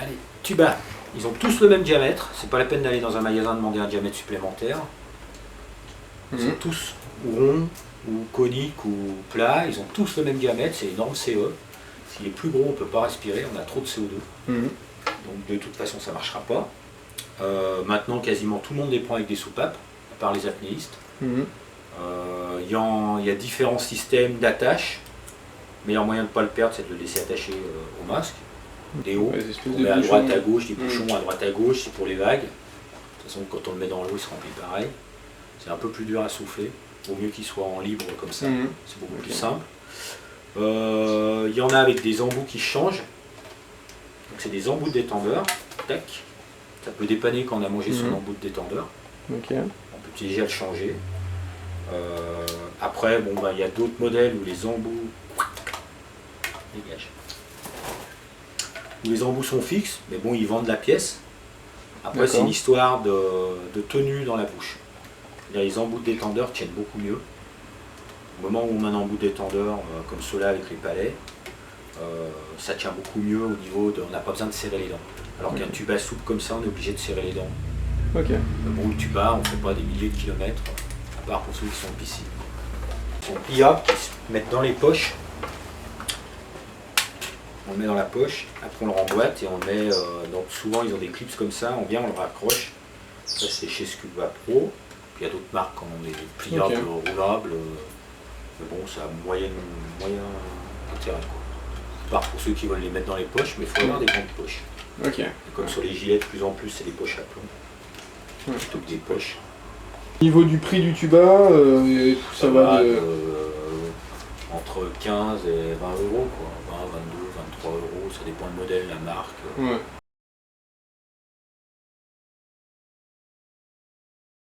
les tubas, ils ont tous le même diamètre. C'est pas la peine d'aller dans un magasin demander un diamètre supplémentaire. Ils sont tous ou ronds, ou coniques, ou plats. Ils ont tous le même diamètre. C'est une norme CE. S'il est plus gros, on ne peut pas respirer. On a trop de CO2. Donc de toute façon, ça ne marchera pas. Maintenant, quasiment tout le monde les prend avec des soupapes, à part les apnéistes. Il y a différents systèmes d'attache. Le meilleur moyen de ne pas le perdre, c'est de le laisser attacher au masque. Des hauts, on met à droite, à gauche, des bouchons à droite, à gauche, c'est pour les vagues. De toute façon, quand on le met dans l'eau, il se remplit pareil. C'est un peu plus dur à souffler. Vaut mieux qu'il soit en libre comme ça, c'est beaucoup plus simple. Il y en a avec des embouts qui changent. Donc c'est des embouts de détendeur. Tac. Ça peut dépanner quand on a mangé son embout de détendeur. On peut déjà le changer. Après, bon, il y a d'autres modèles où les embouts dégagent. Où les embouts sont fixes, mais bon, ils vendent la pièce. Après, c'est une histoire de tenue dans la bouche. Les embouts de détendeur tiennent beaucoup mieux. Au moment où on met un embout de détendeur, comme ceux-là avec les palais, ça tient beaucoup mieux au niveau de... On n'a pas besoin de serrer les dents. Alors qu'un tuba souple comme ça, on est obligé de serrer les dents. Bon, le tuba, on ne fait pas des milliers de kilomètres, à part pour ceux qui sont en piscine. Ils sont pliables, ils se mettent dans les poches. On le met dans la poche, après on le remboîte et on le met, donc souvent ils ont des clips comme ça, on vient, on le raccroche. Ça c'est chez Scuba Pro, puis il y a d'autres marques qui ont des pliables roulables, mais bon ça a moyen intérêt quoi. À part pour ceux qui veulent les mettre dans les poches, mais il faut avoir des grandes poches. Et comme sur les gilets de plus en plus c'est des poches à plomb, plutôt que des poches. Au niveau du prix du tuba, ça va de... entre 15 et 20 euros quoi, 20, 22, 23 euros, ça dépend du modèle, la marque.